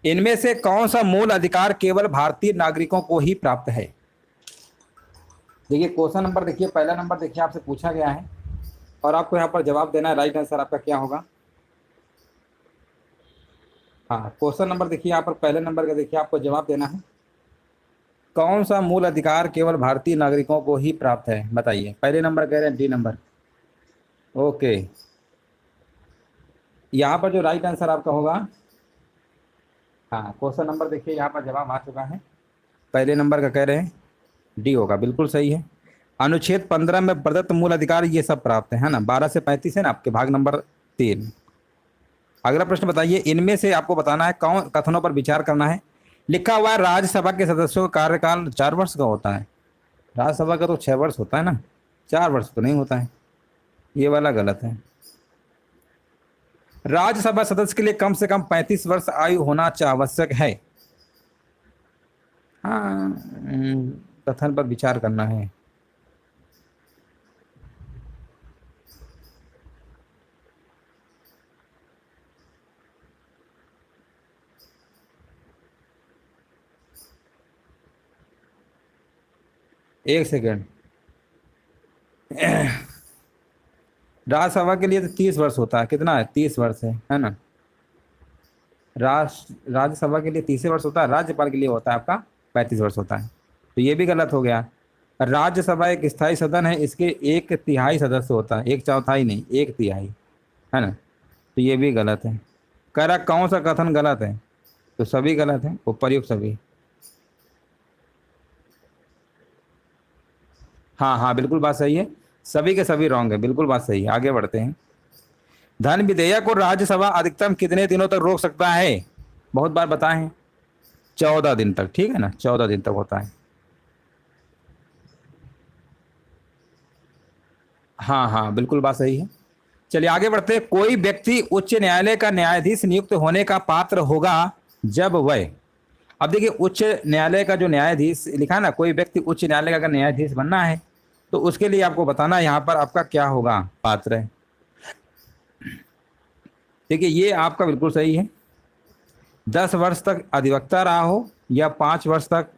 इनमें से कौन सा मूल अधिकार केवल भारतीय नागरिकों को ही प्राप्त है? देखिए क्वेश्चन नंबर देखिए, पहला नंबर देखिए आपसे पूछा गया है और आपको यहाँ पर जवाब देना है। राइट आंसर आपका क्या होगा? हाँ, क्वेश्चन नंबर देखिए यहाँ पर पहले नंबर का देखिए आपको जवाब देना है। कौन सा मूल अधिकार केवल भारतीय नागरिकों को ही प्राप्त है, बताइए। पहले नंबर कह रहे हैं डी नंबर। ओके, यहाँ पर जो राइट आंसर आपका होगा, हाँ क्वेश्चन नंबर देखिए यहाँ पर जवाब आ चुका है। पहले नंबर का कह रहे हैं डी होगा, बिल्कुल सही है। अनुच्छेद 15 में प्रदत्त मूल अधिकार ये सब प्राप्त है ना। 12 से 35 है ना आपके भाग नंबर 3। अगला प्रश्न बताइए, इनमें से आपको बताना है कौन कथनों पर विचार करना है। लिखा हुआ है राज्यसभा के सदस्यों का कार्यकाल 4 वर्ष का होता है। राज्यसभा का तो 6 वर्ष होता है ना, 4 वर्ष तो नहीं होता है, ये वाला गलत है। राज्यसभा सदस्य के लिए कम से कम 35 वर्ष आयु होना आवश्यक है। हाँ, कथन पर विचार करना है। एक सेकेंड। राज्यसभा के लिए तो 30 वर्ष होता है। कितना है? 30 वर्ष है ना। राज्यसभा के लिए 30 वर्ष होता है, राज्यपाल के लिए होता है आपका 35 वर्ष होता है। तो ये भी गलत हो गया। राज्यसभा एक स्थायी सदन है, इसके 1/3 सदस्य होता है, 1/4 नहीं, 1/3 है ना। तो ये भी गलत है। कह रहा कौन सा कथन गलत है? तो सभी गलत है, उपर्युक्त सभी। हाँ हाँ बिल्कुल बात सही है, सभी के सभी रॉन्ग है, बिल्कुल बात सही है। आगे बढ़ते हैं। धन विधेयक को राज्यसभा अधिकतम कितने दिनों तक रोक सकता है? बहुत बार बताए हैं, 14 दिन तक, ठीक है ना, 14 दिन तक होता है। हाँ हाँ बिल्कुल बात सही है। चलिए आगे बढ़ते हैं। कोई व्यक्ति उच्च न्यायालय का न्यायाधीश नियुक्त होने का पात्र होगा जब वह, अब देखिए उच्च न्यायालय का जो न्यायाधीश लिखा है ना, कोई व्यक्ति उच्च न्यायालय का अगर न्यायाधीश बनना है तो उसके लिए आपको बताना है यहाँ पर आपका क्या होगा, पात्र है। देखिए ये आपका बिल्कुल सही है। 10 वर्ष तक अधिवक्ता रहा हो या 5 वर्ष तक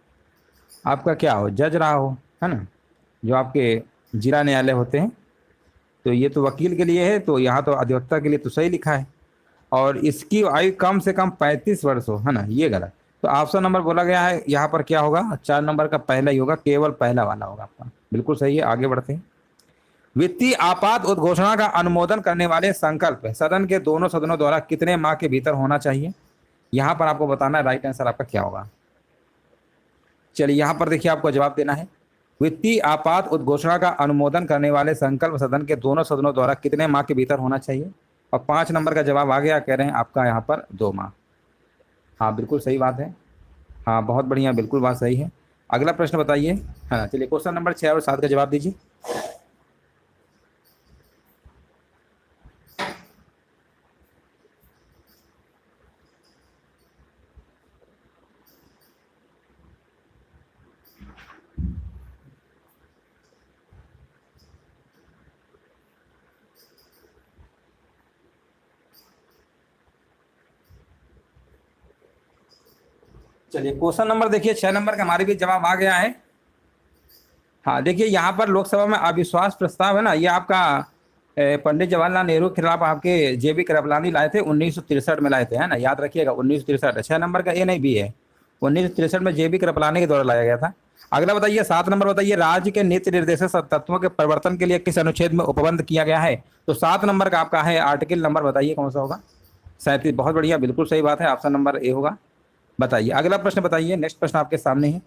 आपका क्या हो, जज रहा हो, है ना, जो आपके जिला न्यायालय होते हैं। तो ये तो वकील के लिए है, तो यहाँ तो अधिवक्ता के लिए तो सही लिखा है। और इसकी आयु कम से कम 35 वर्ष हो, है ना, ये गलत। तो ऑप्शन नंबर बोला गया है यहाँ पर क्या होगा, 4 नंबर का पहला ही होगा, केवल पहला वाला होगा आपका, बिल्कुल सही है। आगे बढ़ते हैं। वित्तीय आपात उद्घोषणा का अनुमोदन करने वाले संकल्प सदन के दोनों सदनों द्वारा कितने माह के भीतर होना चाहिए? यहाँ पर आपको बताना है राइट आंसर आपका क्या होगा। चलिए यहाँ पर देखिए आपको जवाब देना है। वित्तीय आपात उद्घोषणा का अनुमोदन करने वाले संकल्प सदन के दोनों सदनों द्वारा कितने माह के भीतर होना चाहिए? और 5 नंबर का जवाब आ गया, कह रहे हैं आपका यहाँ पर 2 माह। हाँ बिल्कुल सही बात है, हाँ बहुत बढ़िया, बिल्कुल बात सही है। अगला प्रश्न बताइए, है ना। चलिए क्वेश्चन नंबर 6 और 7 का जवाब दीजिए। चलिए क्वेश्चन नंबर देखिए 6 नंबर का हमारे भी जवाब आ गया है। हाँ देखिए यहाँ पर लोकसभा में अविश्वास प्रस्ताव है ना, ये आपका पंडित जवाहरलाल नेहरू के खिलाफ आपके जेबी कृपलानी लाए थे 1963 में लाए थे, है ना, याद रखिएगा 1963। 6 नंबर का ए नहीं बी है, 1963 में जेबी कृपलानी के द्वारा लाया गया था। अगला बताइए 7 नंबर बताइए, राज्य के नीति निर्देशक तत्वों के परिवर्तन के लिए किस अनुच्छेद में उपबंध किया गया है? तो 7 नंबर का आपका है आर्टिकल नंबर, बताइए कौन सा होगा? 37। बहुत बढ़िया, बिल्कुल सही बात है, ऑप्शन नंबर ए होगा। बताइए अगला प्रश्न बताइए, नेक्स्ट प्रश्न आपके सामने है।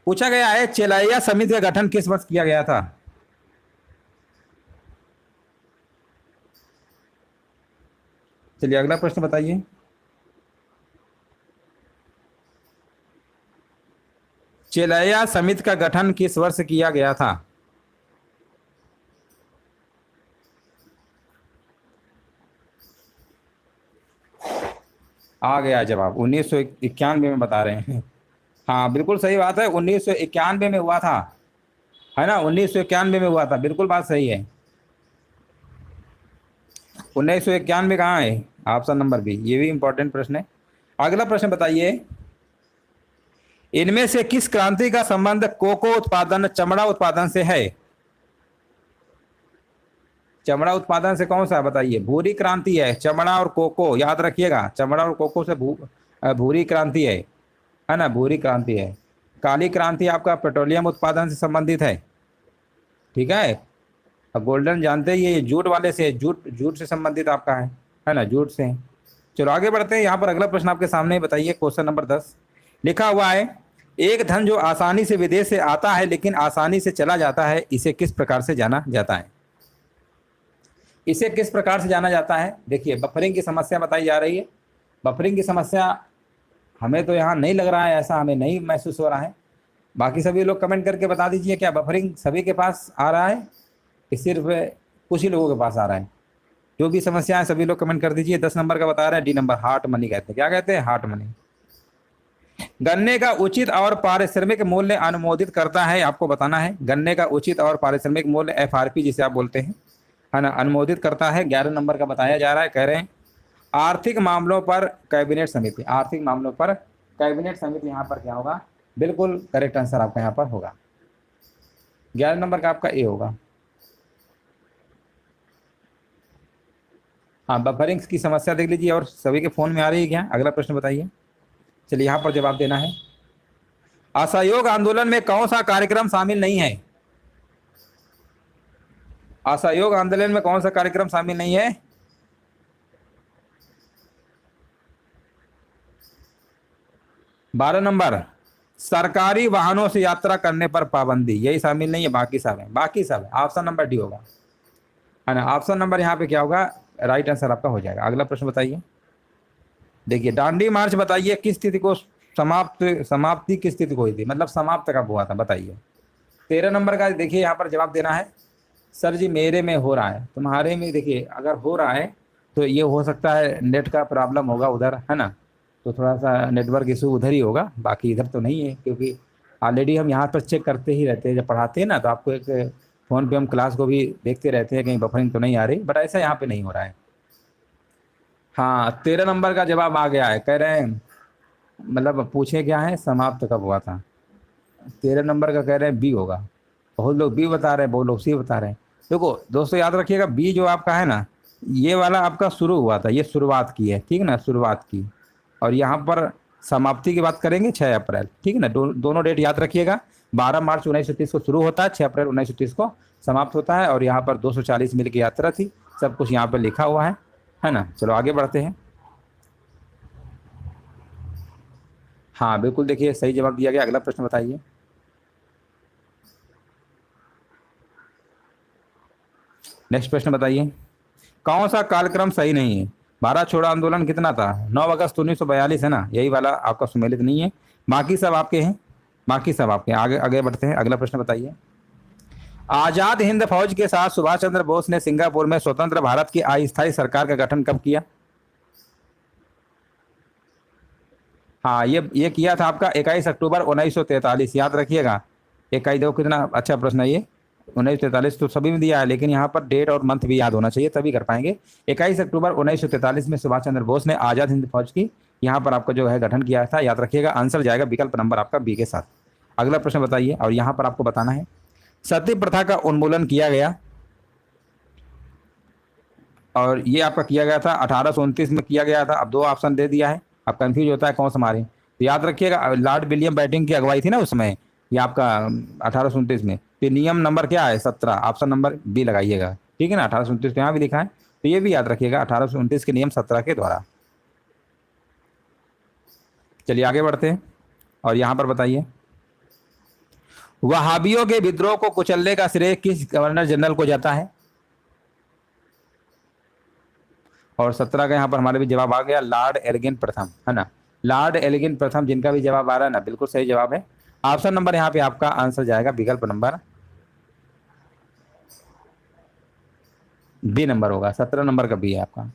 पूछा गया है चेलैया समिति का गठन किस वर्ष किया गया था? चलिए अगला प्रश्न बताइए। चेलैया समिति का गठन किस वर्ष किया गया था? आ गया जवाब, 1991 में बता रहे हैं। हाँ बिल्कुल सही बात है, 1991 में हुआ था, है ना, 1991 में हुआ था, बिल्कुल बात सही है। 1991 कहाँ है? ऑप्शन नंबर बी, ये भी इंपॉर्टेंट प्रश्न है। अगला प्रश्न बताइए, इनमें से किस क्रांति का संबंध कोको उत्पादन चमड़ा उत्पादन से है? चमड़ा उत्पादन से कौन सा है बताइए? भूरी क्रांति है, चमड़ा और कोको, याद रखिएगा, चमड़ा और कोको से भूरी क्रांति है ना, भूरी क्रांति है। काली क्रांति आपका पेट्रोलियम उत्पादन से संबंधित है, ठीक है। अब गोल्डन जानते ही ये जूट वाले से, जूट जूट से संबंधित आपका है ना, जूट से। चलो आगे बढ़ते हैं। यहाँ पर अगला प्रश्न आपके सामने बताइए, क्वेश्चन नंबर 10 लिखा हुआ है, एक धन जो आसानी से विदेश से आता है लेकिन आसानी से चला जाता है, इसे किस प्रकार से जाना जाता है? इसे किस प्रकार से जाना जाता है? देखिए, बफरिंग की समस्या बताई जा रही है। बफरिंग की समस्या हमें तो यहाँ नहीं लग रहा है, ऐसा हमें नहीं महसूस हो रहा है। बाकी सभी लोग कमेंट करके बता दीजिए, क्या बफरिंग सभी के पास आ रहा है कि सिर्फ कुछ ही लोगों के पास आ रहा है? जो भी समस्या है सभी लोग कमेंट कर दीजिए। 10 नंबर का बता रहे हैं, डी नंबर, हार्ट मनी कहते हैं। क्या कहते हैं? Heart money. गन्ने का उचित और पारिश्रमिक मूल्य अनुमोदित करता है, आपको बताना है। गन्ने का उचित और पारिश्रमिक मूल्य एफआरपी जिसे आप बोलते हैं, है ना, अनुमोदित करता है। 11 नंबर का बताया जा रहा है, कह रहे हैं आर्थिक मामलों पर कैबिनेट समिति। आर्थिक मामलों पर कैबिनेट समिति यहाँ पर क्या होगा? बिल्कुल करेक्ट आंसर आपका यहाँ पर होगा। 11 नंबर का आपका ए होगा। हाँ, बफरिंग की समस्या देख लीजिए, और सभी के फोन में आ रही है क्या? अगला प्रश्न बताइए। चलिए, यहाँ पर जवाब देना है। असहयोग आंदोलन में कौन सा कार्यक्रम शामिल नहीं है? असहयोग आंदोलन में कौन सा कार्यक्रम शामिल नहीं है? 12 नंबर, सरकारी वाहनों से यात्रा करने पर पाबंदी, यही शामिल नहीं है, बाकी सब है। बाकी सब है, ऑप्शन नंबर डी होगा, है ना। ऑप्शन नंबर यहाँ पे क्या होगा? राइट आंसर आपका हो जाएगा। अगला प्रश्न बताइए। देखिए, दांडी मार्च बताइए किस स्थिति को समाप्ति किस स्थिति को हुई थी, मतलब समाप्त कब हुआ था बताइए। 13 नंबर का देखिए, यहाँ पर जवाब देना है। सर जी, मेरे में हो रहा है, तुम्हारे में देखिए अगर हो रहा है तो ये हो सकता है नेट का प्रॉब्लम होगा उधर, है ना, तो थोड़ा सा नेटवर्क इशू उधर ही होगा, बाकी इधर तो नहीं है, क्योंकि ऑलरेडी हम यहाँ पर चेक करते ही रहते हैं जब पढ़ाते हैं ना, तो आपको एक फ़ोन पे हम क्लास को भी देखते रहते हैं कहीं बफरिंग तो नहीं आ रही, बट ऐसा यहाँ पे नहीं हो रहा है। हाँ, 13 नंबर का जवाब आ गया है, कह रहे हैं, मतलब पूछे क्या है, समाप्त कब हुआ था। 13 नंबर का कह रहे हैं बी होगा। बहुत लोग बी बता रहे हैं, बहुत लोग सी बता रहे हैं। देखो दोस्तों, याद रखिएगा, बी जो आपका है ना, ये वाला आपका शुरू हुआ था, ये शुरुआत की है, ठीक है ना, शुरुआत की। और यहाँ पर समाप्ति की बात करेंगे 6 अप्रैल, ठीक है ना। दोनों डेट याद रखिएगा। 12 मार्च 1930 को शुरू होता है, 6 अप्रैल 1930 को समाप्त होता है। और यहाँ पर 240 मील की यात्रा थी, सब कुछ यहाँ पर लिखा हुआ है ना। चलो आगे बढ़ते हैं। हाँ बिल्कुल, देखिए सही जवाब दिया गया। अगला प्रश्न बताइए। नेक्स्ट प्रश्न बताइए, कौन सा कार्यक्रम सही नहीं है? भारत छोड़ो आंदोलन कितना था? 9 अगस्त 1942 है ना, यही वाला आपका सुमेलित नहीं है, बाकी सब आपके हैं। बाकी सब आपके हैं। आगे आगे बढ़ते हैं। अगला प्रश्न बताइए। आजाद हिंद फौज के साथ सुभाष चंद्र बोस ने सिंगापुर में स्वतंत्र भारत की अस्थायी सरकार का गठन कब किया? हाँ, ये किया था आपका 21 अक्टूबर 1943, याद रखिएगा। 21, देखो कितना अच्छा प्रश्न है ये। 1943 तो सभी में दिया है, लेकिन यहाँ पर डेट और मंथ भी याद होना चाहिए, तभी कर पाएंगे। 21 अक्टूबर 1943 में सुभाष चंद्र बोस ने आजाद हिंद फौज की यहाँ पर आपका जो है गठन किया था, याद रखिएगा। आंसर जाएगा विकल्प नंबर आपका बी के साथ। अगला प्रश्न बताइए, और यहाँ पर आपको बताना है, सती प्रथा का उन्मूलन किया गया, और ये आपका किया गया था 1829 में किया गया था। अब 2 ऑप्शन दे दिया है, अब कंफ्यूज होता है कौन सा मारे, तो याद रखिएगा, लॉर्ड विलियम बेंटिंक की अगुवाई थी ना उसमें, ये आपका 1829 में। तो नियम नंबर क्या है? 17, ऑप्शन नंबर बी लगाइएगा, ठीक है ना। 1829 तो यहाँ भी लिखा है, तो ये भी याद रखिएगा, 1829 के नियम 17 के द्वारा। चलिए आगे बढ़ते हैं, और यहाँ पर बताइए, वहाबियों के विद्रोह को कुचलने का श्रेय किस गवर्नर जनरल को जाता है? और 17 का यहाँ पर हमारे भी जवाब आ गया, लॉर्ड एल्गिन प्रथम, है ना। लॉर्ड एल्गिन प्रथम, जिनका भी जवाब आ रहा है ना, बिल्कुल सही जवाब है। ऑप्शन नंबर यहाँ पे आपका आंसर जाएगा विकल्प नंबर बी नंबर होगा। 17 नंबर का बी है आपका।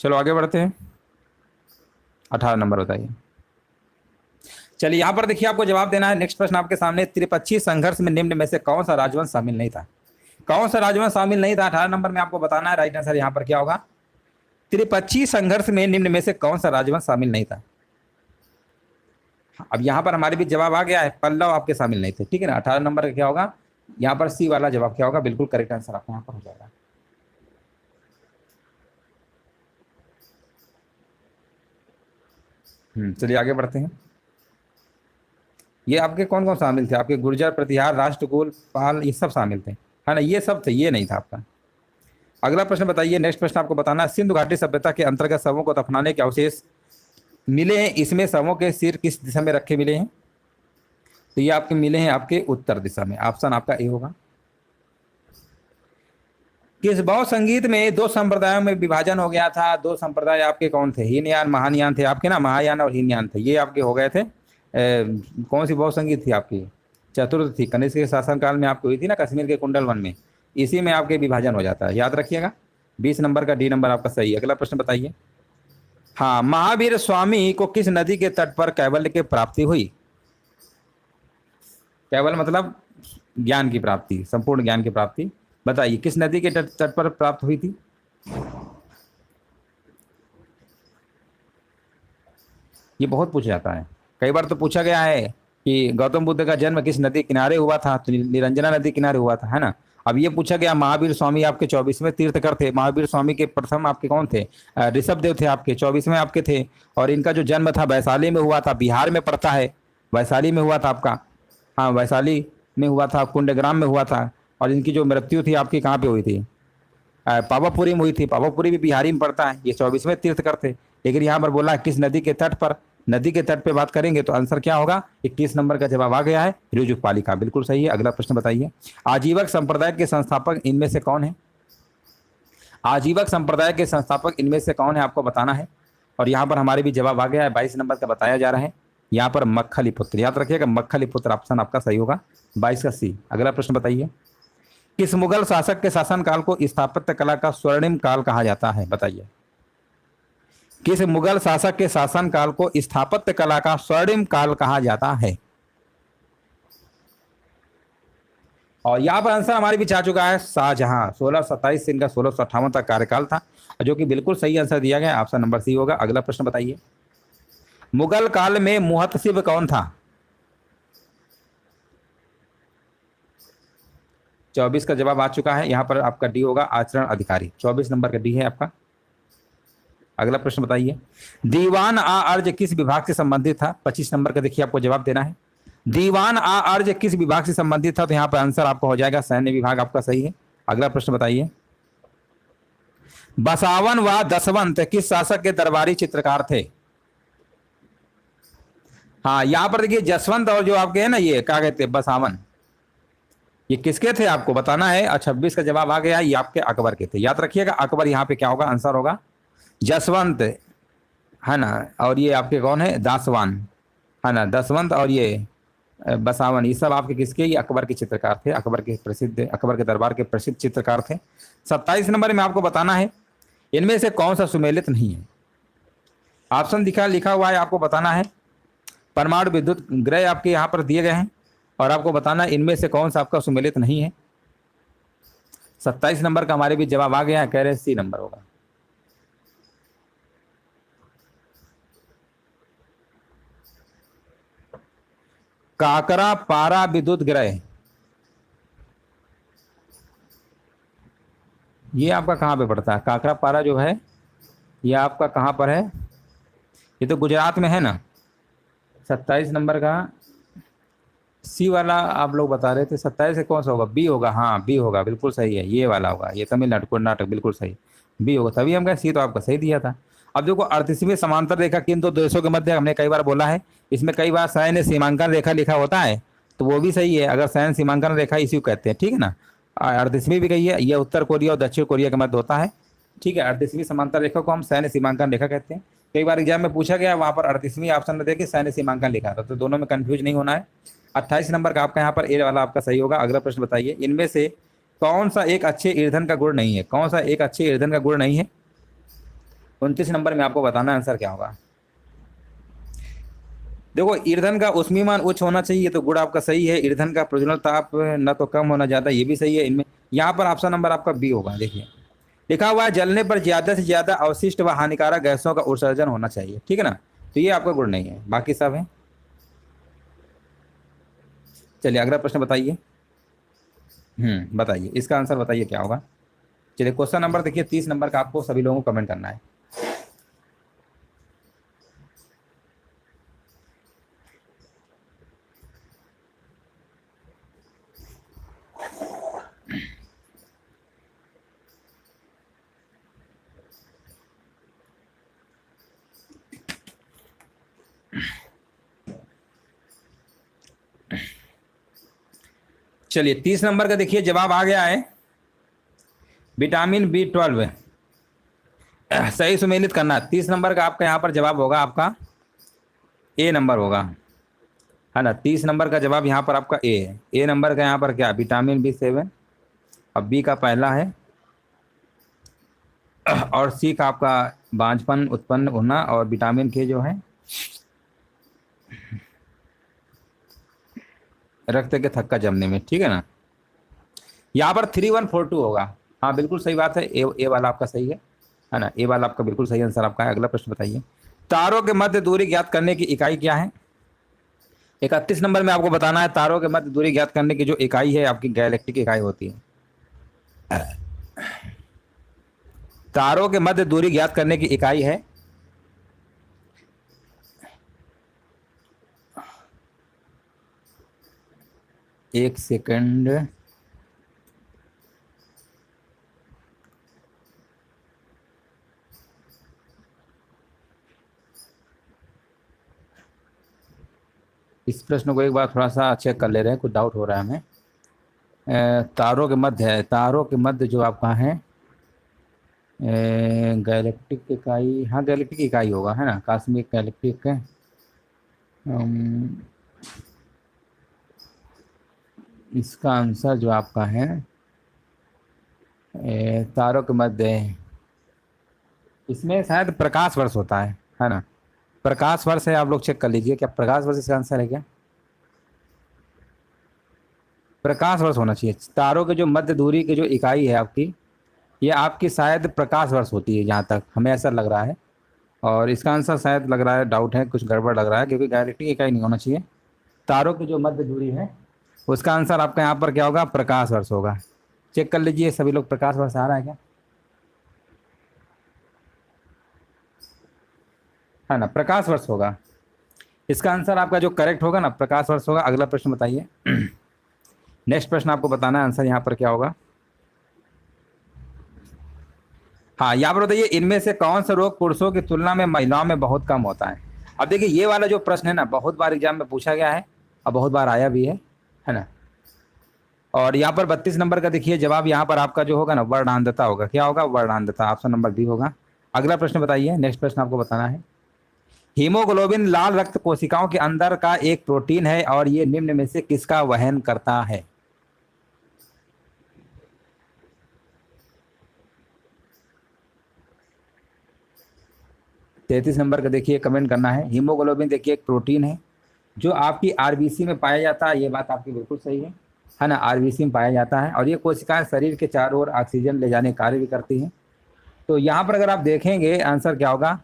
चलो आगे बढ़ते हैं। 18 नंबर बताइए। चलिए यहाँ पर देखिए, आपको जवाब देना है। नेक्स्ट प्रश्न आपके सामने, त्रिपक्षीय संघर्ष में निम्न में से कौन सा राजवंश शामिल नहीं था? कौन सा राजवंश शामिल नहीं था? 18 नंबर में आपको बताना है। राइट आंसर यहाँ पर क्या होगा? त्रिपक्षीय संघर्ष में निम्न में से कौन सा राजवंश शामिल नहीं था? अब यहाँ पर हमारे भी जवाब आ गया है, पल्लव आपके शामिल नहीं थे, ठीक है ना। 18 नंबर का क्या होगा? यहाँ पर सी वाला जवाब क्या होगा? बिल्कुल करेक्ट आंसर आपका यहाँ पर हो जाएगा। चलिए आगे बढ़ते हैं। ये आपके कौन कौन शामिल थे? आपके गुर्जर, प्रतिहार, राष्ट्रकूल, पाल, ये सब शामिल थे, है ना। ये सब थे, ये नहीं था आपका। अगला प्रश्न बताइए। नेक्स्ट प्रश्न आपको बताना है, सिंधु घाटी सभ्यता के अंतर्गत शवों को दफनाने के अवशेष मिले हैं, इसमें शवों के सिर किस दिशा में रखे मिले हैं? तो ये आपके मिले हैं आपके उत्तर दिशा में। ऑप्शन आपका ए होगा। किस बौद्ध संगीत में दो संप्रदायों में विभाजन हो गया था? दो संप्रदाय आपके कौन थे? हीनयान, महायान थे आपके ना। महायान और हीनयान थे, ये आपके हो गए थे। कौन सी बौद्ध संगीत थी आपकी? चतुर्थ थी, कनिष्क के शासनकाल में आपकी हुई थी ना, कश्मीर के कुंडल वन में। इसी में आपके विभाजन हो जाता है, याद रखिएगा। 20 नंबर का डी नंबर आपका सही है। अगला प्रश्न बताइए। हाँ, महावीर स्वामी को किस नदी के तट पर कैवल्य की प्राप्ति हुई? कैवल्य मतलब ज्ञान की प्राप्ति, संपूर्ण ज्ञान की प्राप्ति। बताइए किस नदी के तट पर प्राप्त हुई थी? ये बहुत पूछा जाता है, कई बार तो पूछा गया है कि गौतम बुद्ध का जन्म किस नदी किनारे हुआ था? तो निरंजना नदी किनारे हुआ था, है ना। अब ये पूछा गया, महावीर स्वामी आपके 24वें तीर्थकर थे। महावीर स्वामी के प्रथम आपके कौन थे? ऋषभ देव थे आपके, 24वें आपके थे। और इनका जो जन्म था वैशाली में हुआ था, बिहार में पड़ता है, वैशाली में हुआ था आपका। हाँ, वैशाली में हुआ था, कुंडग्राम में हुआ था। और इनकी जो मृत्यु थी आपकी कहाँ पे हुई थी? पावापुरी में हुई थी। पावापुरी भी बिहारी में पड़ता है। ये 24वें तीर्थकर थे। लेकिन यहाँ पर बोला किस नदी के तट पर? नदी के तट पे बात करेंगे तो आंसर क्या होगा? 21 नंबर का जवाब आ गया है, ऋजुपालिका, बिल्कुल सही है। अगला प्रश्न बताइए। आजीवक संप्रदाय के संस्थापक इनमें से कौन है? आजीवक संप्रदाय के संस्थापक इनमें से कौन है, आपको बताना है। और यहाँ पर हमारे भी जवाब आ गया है, 22 नंबर का बताया जा रहा है। यहाँ पर मक्खलीपुत्र, याद रखिएगा, मक्खलीपुत्र ऑप्शन आपका सही होगा, 22 का सी। अगला प्रश्न बताइए। किस मुगल शासक के शासनकाल को स्थापत्य कला का स्वर्णिम काल कहा जाता है? बताइए किस मुगल शासक के शासनकाल को स्थापत्य कला का स्वर्णिम काल कहा जाता है? और यहाँ पर आंसर हमारे बीच आ चुका है, शाहजहां। 1627 से इनका 1658 तक कार्यकाल था, जो कि बिल्कुल सही आंसर दिया गया, ऑप्शन नंबर सी होगा। अगला प्रश्न बताइए। मुगल काल में मुहतसिब कौन था? 24 का जवाब आ चुका है, यहाँ पर आपका डी होगा, आचरण अधिकारी। 24 नंबर का डी है आपका। अगला प्रश्न बताइए। दीवान आ अर्ज किस विभाग से संबंधित था? 25 नंबर का देखिए, आपको जवाब देना है। दीवान आ अर्ज किस विभाग से संबंधित था? तो यहाँ पर आंसर आपका हो जाएगा सैन्य विभाग, आपका सही है। अगला प्रश्न बताइए। बसावन व दसवंत किस शासक के दरबारी चित्रकार थे? हाँ, यहाँ पर देखिए जसवंत और जो आपके है ना, ये क्या कहते हैं, बसावन, ये किसके थे आपको बताना है। और 26 का जवाब आ गया, ये आपके अकबर के थे। याद रखिएगा, अकबर यहाँ पे क्या होगा, आंसर होगा जसवंत, है ना। और ये आपके कौन है, दासवान, है ना। दसवंत और ये बसावन, ये सब आपके किसके? ये अकबर के चित्रकार थे, अकबर के प्रसिद्ध, अकबर के दरबार के प्रसिद्ध चित्रकार थे। 27 नंबर में आपको बताना है, इनमें से कौन सा सुमेलित नहीं है? ऑप्शन लिखा हुआ है, आपको बताना है। परमाणु विद्युत ग्रह आपके यहाँ पर दिए गए हैं, और आपको बताना है इनमें से कौन सा आपका सुमेलित नहीं है। 27 नंबर का हमारे भी जवाब आ गया है, कह रहे सी नंबर होगा। काकरा पारा विद्युत ग्रह, ये आपका कहाँ पे पड़ता है? काकरा पारा जो है ये आपका कहाँ पर है? ये तो गुजरात में है ना। 27 नंबर का सी वाला आप लोग बता रहे थे, 27 से कौन सा होगा? बी होगा, हाँ बी होगा, बिल्कुल सही है, ये वाला होगा, ये तमिलनाडु कर्नाटक, बिल्कुल सही बी होगा। तभी हम कहें सी तो आपका सही दिया था। अब देखो 38वीं समांतर रेखा किन दो देशों के मध्य, हमने कई बार बोला है, इसमें कई बार सैन्य सीमांकन रेखा लिखा होता है, तो वो भी सही है। अगर सैन्य सीमांकन रेखा इसी को कहते हैं, ठीक है ना। 38वीं भी कही है, ये उत्तर कोरिया और दक्षिण कोरिया के मध्य होता है, ठीक है। 38वीं समांतर रेखा को हम सैन्य सीमांकन रेखा कहते हैं। कई बार एग्जाम में पूछा गया, वहाँ पर 38वीं ऑप्शन में देखिए सैन्य सीमांकन लिखा था, तो दोनों में कंफ्यूज नहीं होना है। 28 नंबर का आपका यहाँ पर ए वाला आपका सही होगा। अगला प्रश्न बताइए। इनमें से कौन सा एक अच्छे ईंधन का गुण नहीं है? कौन सा एक अच्छे ईंधन का गुण नहीं है? 29 नंबर में आपको बताना आंसर क्या होगा। देखो, ईंधन का ऊष्मीमान उच्च होना चाहिए, तो गुण आपका सही है। ईंधन का प्रज्वलन ताप न तो कम होना ज्यादा, ये भी सही है। इनमें यहाँ पर ऑप्शन नंबर आपका बी होगा। देखिए लिखा हुआ है जलने पर ज्यादा से ज्यादा अवशिष्ट व हानिकारक गैसों का उत्सर्जन होना चाहिए, ठीक है ना, तो ये आपका गुण नहीं है, बाकी सब है। चलिए अगला प्रश्न बताइए। बताइए इसका आंसर बताइए क्या होगा। चलिए क्वेश्चन नंबर देखिए 30 नंबर का आपको सभी लोगों को कमेंट करना है। चलिए 30 नंबर का देखिए जवाब आ गया है, विटामिन B12 सही सुमेलित करना। 30 नंबर का आपका यहाँ पर जवाब होगा, आपका ए नंबर होगा, है ना। 30 नंबर का जवाब यहाँ पर आपका ए है। ए नंबर का यहाँ पर क्या, विटामिन B7, अब बी का पहला है, और सी का आपका बांझपन उत्पन्न होना, और विटामिन के जो है रक्त के थक्का जमने में, ठीक है ना। यहाँ पर 3142 होगा। हाँ बिल्कुल सही बात है, ए वाला आपका सही है ना, ए वाला आपका बिल्कुल सही आंसर आपका है। अगला प्रश्न बताइए, तारों के मध्य दूरी ज्ञात करने की इकाई क्या है। 31 नंबर में आपको बताना है तारों के मध्य दूरी ज्ञात करने की जो इकाई है आपकी गैलेक्टिक इकाई होती है। तारों के मध्य दूरी ज्ञात करने की इकाई है एक सेकंड, इस प्रश्न को एक बार थोड़ा सा चेक कर ले रहे हैं, कुछ डाउट हो रहा है हमें। तारों के मध्य है, तारों के मध्य जो आपका है गैलेक्टिक इकाई, हाँ गैलेक्टिक इकाई होगा, है ना, कॉस्मिक गैलेक्टिक। इसका आंसर जो आपका है तारों के मध्य, इसमें शायद प्रकाश वर्ष होता है ना, प्रकाश वर्ष है। आप लोग चेक कर लीजिए क्या प्रकाश वर्ष इसका आंसर है क्या, प्रकाश वर्ष होना चाहिए। तारों के जो मध्य दूरी की जो इकाई है आपकी, ये आपकी शायद प्रकाश वर्ष होती है, जहाँ तक हमें ऐसा लग रहा है। और इसका आंसर शायद लग रहा है, डाउट है, कुछ गड़बड़ लग रहा है, क्योंकि गैलेक्टिक इकाई नहीं होना चाहिए। तारों की जो मध्य दूरी है उसका आंसर आपका यहाँ पर क्या होगा, प्रकाश वर्ष होगा। चेक कर लीजिए सभी लोग, प्रकाश वर्ष आ रहा है क्या, है ना, प्रकाश वर्ष होगा। इसका आंसर आपका जो करेक्ट होगा ना, प्रकाश वर्ष होगा। अगला प्रश्न बताइए। नेक्स्ट प्रश्न आपको बताना है आंसर यहाँ पर क्या होगा। हाँ यहाँ पर बताइए, इनमें से कौन सा रोग पुरुषों की तुलना में महिलाओं में बहुत कम होता है। अब देखिए ये वाला जो प्रश्न है ना, बहुत बार एग्जाम में पूछा गया है और बहुत बार आया भी है ना। और यहाँ पर 32 नंबर का देखिए जवाब यहाँ पर आपका जो होगा ना, वर्णांधता होगा। क्या होगा, वर्णांधता, ऑप्शन नंबर बी होगा। अगला प्रश्न बताइए, नेक्स्ट प्रश्न आपको बताना है। हीमोग्लोबिन लाल रक्त कोशिकाओं के अंदर का एक प्रोटीन है और ये निम्न में से किसका वहन करता है। तैतीस नंबर का देखिए कमेंट करना है। हीमोग्लोबिन देखिए एक प्रोटीन है जो आपकी आरबीसी में पाया जाता है, ये बात आपकी बिल्कुल सही है ना, आरबीसी में पाया जाता है। और ये कोशिकाएं शरीर के चारों ओर ऑक्सीजन ले जाने का कार्य भी करती हैं। तो यहाँ पर अगर आप देखेंगे आंसर क्या होगा,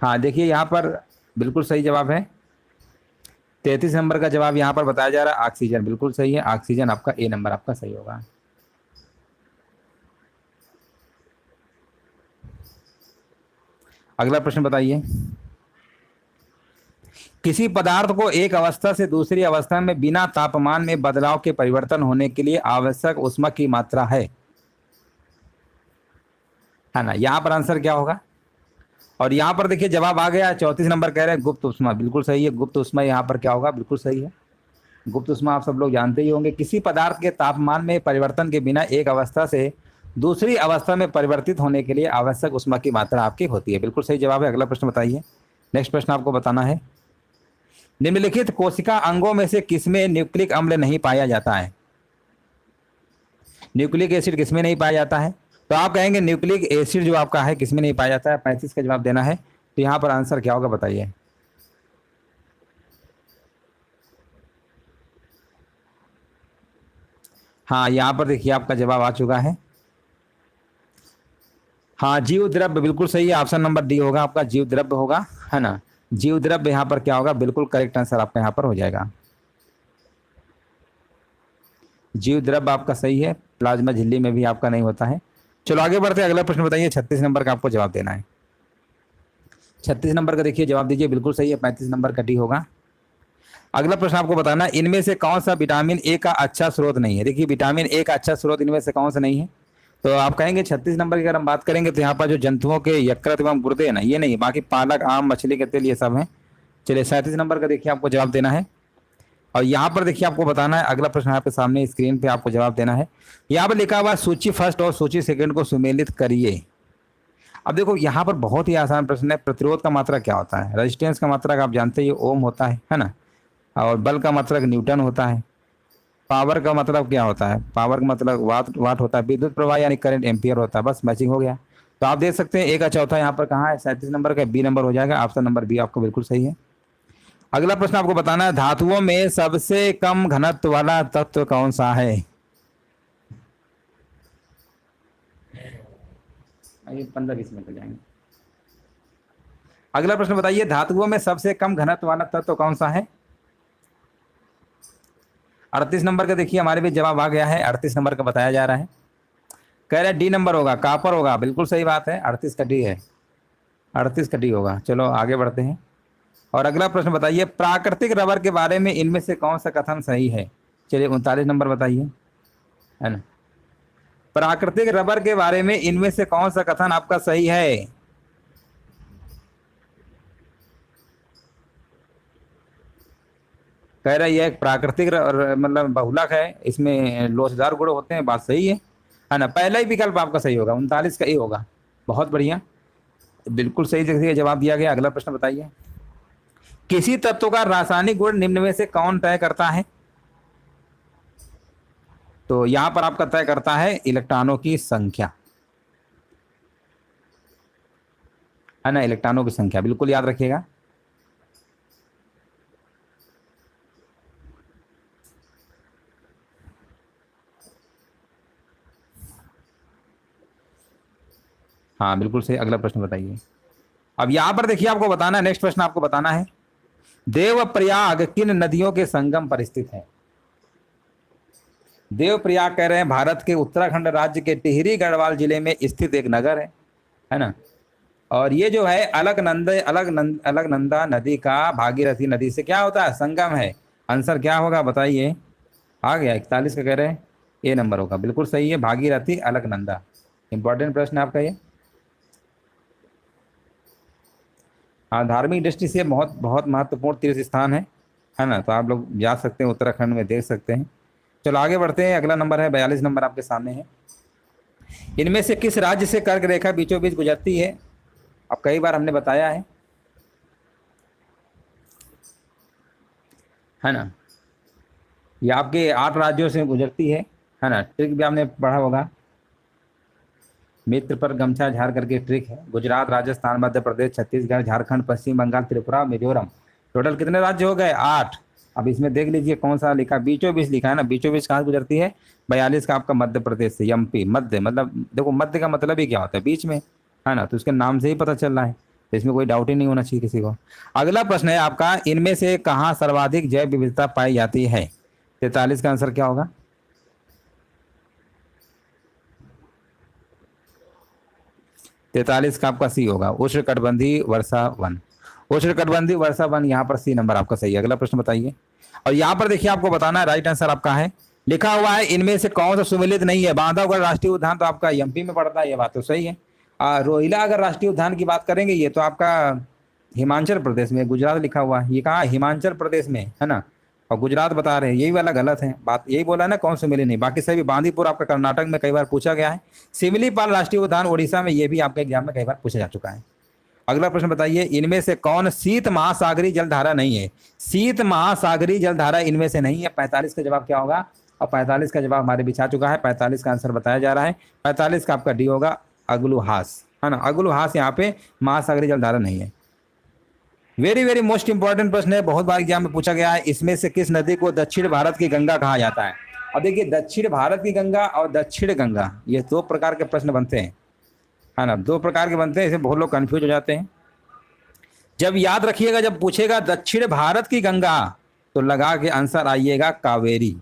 हाँ देखिए यहाँ पर बिल्कुल सही जवाब है। 33 नंबर का जवाब यहाँ पर बताया जा रहा है ऑक्सीजन, बिल्कुल सही है। ऑक्सीजन आपका ए नंबर आपका सही होगा। अगला प्रश्न बताइए। किसी पदार्थ को एक अवस्था से दूसरी अवस्था में बिना तापमान में बदलाव के परिवर्तन होने के लिए आवश्यक ऊष्मा की मात्रा है ना, यहाँ पर आंसर क्या होगा। और यहाँ पर देखिए जवाब आ गया 34 नंबर कह रहे हैं गुप्त ऊष्मा, बिल्कुल सही है। गुप्त ऊष्मा यहाँ पर क्या होगा, बिल्कुल सही है। गुप्त ऊष्मा आप सब लोग जानते ही होंगे। किसी पदार्थ के तापमान में परिवर्तन के बिना एक अवस्था से दूसरी अवस्था में परिवर्तित होने के लिए आवश्यक ऊष्मा की मात्रा आपकी होती है, बिल्कुल सही जवाब है। अगला प्रश्न बताइए। नेक्स्ट प्रश्न आपको बताना है, निम्नलिखित कोशिका अंगों में से किसमें न्यूक्लिक अम्ल नहीं पाया जाता है। न्यूक्लिक एसिड किसमें नहीं पाया जाता है, तो आप कहेंगे न्यूक्लिक एसिड जो आपका है किसमें नहीं पाया जाता है, 35 का जवाब देना है। तो यहाँ पर आंसर क्या होगा बताइए। हाँ यहाँ पर देखिए आपका जवाब आ चुका है। हाँ जीव द्रव्य बिल्कुल सही है, ऑप्शन नंबर डी होगा आपका, जीव द्रव्य होगा, है ना। जीव द्रव्य यहाँ पर क्या होगा, बिल्कुल करेक्ट आंसर आपका यहाँ पर हो जाएगा। जीव द्रव्य आपका सही है, प्लाज्मा झिल्ली में भी आपका नहीं होता है। चलो आगे बढ़ते हैं, अगला प्रश्न बताइए। 36 नंबर का आपको जवाब देना है। 36 नंबर का देखिए जवाब दीजिए, बिल्कुल सही है, 35 नंबर का डी होगा। अगला प्रश्न आपको बताना है, इनमें से कौन सा विटामिन ए का अच्छा स्रोत नहीं है। देखिए विटामिन ए का अच्छा स्रोत इनमें से कौन सा नहीं है। तो आप कहेंगे 36 नंबर की अगर हम बात करेंगे तो यहाँ पर जो जंतुओं के यकृत एवं गुर्दे है ना, ये नहीं, बाकी पालक, आम, मछली के तेल, ये सब है। चलिए 37 नंबर का देखिए आपको जवाब देना है। और यहाँ पर देखिए आपको बताना है, अगला प्रश्न आपके सामने स्क्रीन पे आपको जवाब देना है। यहाँ पर लिखा हुआ सूची फर्स्ट और सूची सेकंड को सुमेलित करिए। अब देखो यहाँ पर बहुत ही आसान प्रश्न है। प्रतिरोध का मात्रा क्या होता है, रेजिस्टेंस का मात्रा आप जानते हैं ओम होता है ना। और बल का मतलब न्यूटन होता है। पावर का मतलब क्या होता है, पावर का मतलब वाट होता है। विद्युत प्रवाह यानी करंट एम्पियर होता है। बस मैचिंग हो गया। तो आप देख सकते हैं ए का चौथा यहाँ पर कहाँ है, 37 नंबर का, बी नंबर हो जाएगा। ऑप्शन नंबर बी आपको बिल्कुल सही है। अगला प्रश्न आपको बताना है, धातुओं में सबसे कम घनत्व वाला तत्व कौन सा है। ये 15-20 मिनट हो जाएंगे। अगला प्रश्न बताइए, धातुओं में सबसे कम घनत्व वाला तत्व कौन सा है। 38 नंबर का देखिए हमारे भी जवाब आ गया है। 38 नंबर का बताया जा रहा है, कह रहे डी नंबर होगा, कापर होगा। बिल्कुल सही बात है, 38 का डी है, 38 का डी होगा। चलो आगे बढ़ते हैं। और अगला प्रश्न बताइए, प्राकृतिक रबर के बारे में इनमें से कौन सा कथन सही है। चलिए 39 नंबर बताइए, है ना। प्राकृतिक रबर के बारे में इनमें से कौन सा कथन आपका सही है। कह रहा है यह एक प्राकृतिक मतलब बहुलक है, इसमें लोचदार गुण होते हैं। बात सही है ना। पहला ही विकल्प आपका सही होगा, 39 का ए होगा। बहुत बढ़िया, बिल्कुल सही जगह से जवाब दिया गया। अगला प्रश्न बताइए, किसी तत्व का रासायनिक गुण निम्न में से कौन तय करता है। तो यहां पर आपका तय करता है इलेक्ट्रॉनों की संख्या, है ना। इलेक्ट्रॉनों की संख्या बिल्कुल याद रखिएगा। हाँ बिल्कुल सही। अगला प्रश्न बताइए। अब यहां पर देखिए आपको बताना है, नेक्स्ट प्रश्न आपको बताना है, देवप्रयाग किन नदियों के संगम पर स्थित है। देवप्रयाग कह रहे हैं भारत के उत्तराखंड राज्य के टिहरी गढ़वाल जिले में स्थित एक नगर है ना। और ये जो है अलकनंदा नदी का भागीरथी नदी से क्या होता है, संगम है। आंसर क्या होगा बताइए। आ गया 41 का, कह रहे हैं ए नंबर होगा। बिल्कुल सही है, भागीरथी अलकनंदा। इंपॉर्टेंट प्रश्न है आपका ये। हाँ धार्मिक दृष्टि से बहुत बहुत महत्वपूर्ण तीर्थ स्थान है ना। तो आप लोग जा सकते हैं, उत्तराखंड में देख सकते हैं। चलो आगे बढ़ते हैं। अगला नंबर है 42 नंबर आपके सामने है। इनमें से किस राज्य से कर्क रेखा बीचों बीच गुजरती है। अब कई बार हमने बताया है ना। ये आपके 8 राज्यों से गुजरती है ना। ट्रिक भी आपने पढ़ा होगा, मित्र पर गमछा झाड़ करके ट्रिक है। गुजरात, राजस्थान, मध्य प्रदेश, छत्तीसगढ़, झारखंड, पश्चिम बंगाल, त्रिपुरा, मिजोरम। टोटल कितने राज्य हो गए, 8। अब इसमें देख लीजिए कौन सा लिखा, बीचों बीच लिखा है ना। बीचों बीच कहाँ गुजरती है, 42 का आपका मध्य प्रदेश से। एमपी मध्य, मतलब देखो मध्य का मतलब ही क्या होता है, बीच में, है ना। तो इसके नाम से ही पता चल रहा है, तो इसमें कोई डाउट ही नहीं होना चाहिए किसी को। अगला प्रश्न है आपका, इनमें से कहाँ सर्वाधिक जैव विविधता पाई जाती है। 43 का आंसर क्या होगा। 43 का आपका सी होगा, उष्णकटिबंधीय वर्षा वन। उष्णकटिबंधीय वर्षा वन यहाँ पर सी नंबर आपका सही है। अगला प्रश्न बताइए। और यहाँ पर देखिए आपको बताना है, राइट आंसर आपका है, लिखा हुआ है इनमें से कौन सा सुमेलित नहीं है। बांधवगढ़ राष्ट्रीय उद्यान तो आपका एमपी में पड़ता है, ये बात तो सही है। रोहिला अगर राष्ट्रीय उद्यान की बात करेंगे, ये तो आपका हिमाचल प्रदेश में, गुजरात लिखा हुआ है, ये कहाँ, हिमाचल प्रदेश में, है ना। और गुजरात बता रहे हैं, यही वाला गलत है। बात यही बोला ना, कौन सुमेलित नहीं, बाकी सभी। बांदीपुर आपका कर्नाटक में कई बार पूछा गया है। सिमलीपाल राष्ट्रीय उद्यान उड़ीसा में, ये भी आपके एग्जाम में कई बार पूछा जा चुका है। अगला प्रश्न बताइए, इनमें से कौन शीत महासागरीय जलधारा नहीं है। शीत महासागरीय जलधारा इनमें से नहीं है। 45 का जवाब क्या होगा, और 45 का जवाब हमारे बीच आ चुका है। 45 का आंसर बताया जा रहा है। 45 का आपका डी होगा अगलुहास, है ना। अगलुहास यहाँ पे महासागरीय जलधारा नहीं है। वेरी वेरी मोस्ट इंपॉर्टेंट प्रश्न है, बहुत बार एग्जाम में पूछा गया है। इसमें से किस नदी को दक्षिण भारत की गंगा कहा जाता है? अब देखिए, दक्षिण भारत की गंगा और दक्षिण गंगा, ये दो प्रकार के प्रश्न बनते हैं, है ना। दो प्रकार के बनते हैं, इसे बहुत लोग कंफ्यूज हो जाते हैं। जब याद रखिएगा, जब पूछेगा दक्षिण भारत की गंगा तो लगा के आंसर आइएगा कावेरी।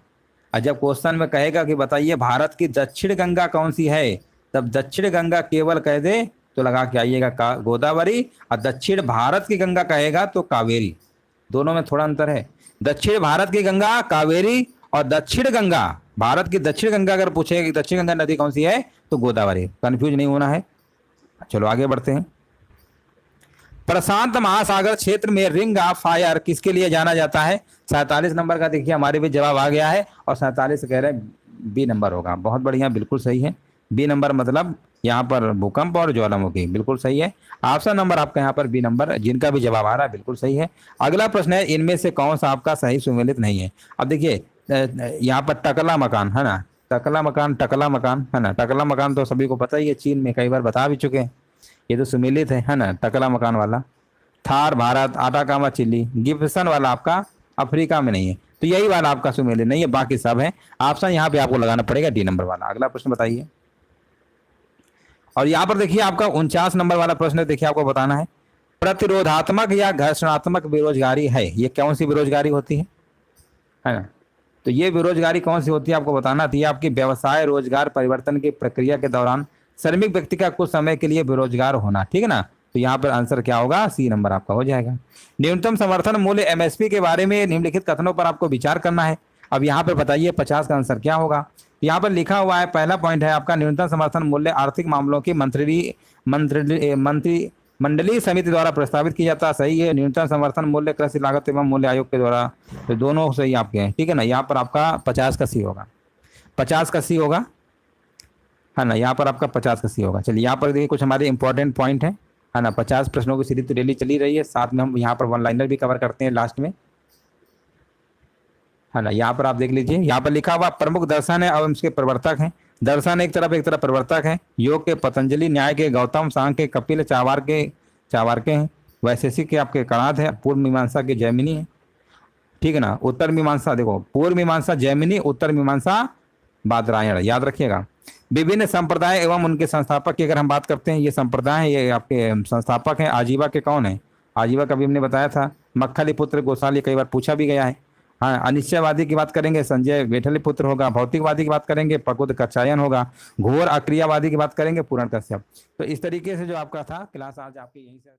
और जब क्वेश्चन में कहेगा कि बताइए भारत की दक्षिण गंगा कौन सी है, तब दक्षिण गंगा केवल कह दे तो लगा के आइएगा गोदावरी, और दक्षिण भारत की गंगा कहेगा तो कावेरी। दोनों में थोड़ा अंतर है। दक्षिण भारत की गंगा कावेरी, और दक्षिण गंगा, भारत की दक्षिण गंगा अगर पूछेगा कि दक्षिण गंगा नदी कौन सी है तो गोदावरी। कंफ्यूज नहीं होना है। चलो आगे बढ़ते हैं। प्रशांत महासागर क्षेत्र में रिंग ऑफ फायर किसके लिए जाना जाता है? 47 नंबर का देखिए हमारे भी जवाब आ गया है, और 47 कह रहे हैं बी नंबर होगा। बहुत बढ़िया, बिल्कुल सही है। बी नंबर मतलब यहाँ पर भूकंप और ज्वालामुखी, बिल्कुल सही है। ऑप्शन नंबर आपका यहाँ पर बी नंबर, जिनका भी जवाब आ रहा है बिल्कुल सही है। अगला प्रश्न है, इनमें से कौन सा आपका सही सुमेलित नहीं है? अब देखिए यहाँ पर टकला मकान, है ना, टकला मकान, टकला मकान, है ना। टकला मकान तो सभी को पता ही है, चीन में कई बार बता भी चुके हैं, ये तो सुमेलित है ना, टकला मकान वाला। Thar Bharat, Atacama Chile, Gibson वाला आपका अफ्रीका में नहीं है, तो यही वाला आपका सुमेलित नहीं है, बाकी सब है। ऑप्शन यहाँ पे आपको लगाना पड़ेगा डी नंबर वाला। अगला प्रश्न बताइए। और यहाँ पर देखिए आपका 49 नंबर वाला प्रश्न देखिए, आपको बताना है प्रतिरोधात्मक या घर्षणात्मक बेरोजगारी है, ये कौन सी बेरोजगारी होती है ना। तो ये बेरोजगारी कौन सी होती है आपको बताना थी। आपकी व्यवसाय रोजगार परिवर्तन की प्रक्रिया के दौरान श्रमिक व्यक्ति का कुछ समय के लिए बेरोजगार होना, ठीक है ना। तो यहाँ पर आंसर क्या होगा? सी नंबर आपका हो जाएगा। न्यूनतम समर्थन मूल्य एमएसपी के बारे में निम्नलिखित कथनों पर आपको विचार करना है। अब यहाँ पर बताइए 50 का आंसर क्या होगा? यहाँ पर लिखा हुआ है, पहला पॉइंट है आपका, न्यूनतम समर्थन मूल्य आर्थिक मामलों की मंत्रिमंडलीय समिति द्वारा प्रस्तावित किया जाता है। सही है। न्यूनतम समर्थन मूल्य कृषि लागत एवं मूल्य आयोग के द्वारा, तो दोनों सही आपके हैं, ठीक है ना। यहाँ पर आपका 50 का सी होगा, 50 का सी होगा, है ना। यहाँ पर आपका 50 का सी होगा। चलिए यहाँ पर देखिए कुछ हमारे इंपॉर्टेंट पॉइंट है ना। 50 प्रश्नों की सीरीज तो डेली चली रही है, साथ में हम यहाँ पर वन लाइनर भी कवर करते हैं लास्ट में, है ना। यहाँ पर आप देख लीजिए, यहाँ पर लिखा हुआ प्रमुख दर्शन है और इसके प्रवर्तक हैं। दर्शन एक तरफ प्रवर्तक है। योग के पतंजलि, न्याय के गौतम, सांख्य के कपिल, चावारके हैं। वैशेषिक के आपके कणाद है। पूर्व मीमांसा के जैमिनी है, ठीक है ना। उत्तर मीमांसा देखो, पूर्व मीमांसा जैमिनी, उत्तर मीमांसा बादरायण, याद रखिएगा। विभिन्न संप्रदाय एवं उनके संस्थापक की अगर हम बात करते हैं, ये संप्रदाय है, ये आपके संस्थापक हैं। आजीवा के कौन है? आजीवा का भी हमने बताया था, मक्खलीपुत्र गोसाली, कई बार पूछा भी गया है। हाँ, अनिश्चयवादी की बात करेंगे संजय वेठलीपुत्र होगा। भौतिकवादी की बात करेंगे प्रकुद कच्छायन होगा। घोर अक्रियावादी की बात करेंगे पूरण कश्यप। तो इस तरीके से जो आपका था क्लास आज आपके यहीं से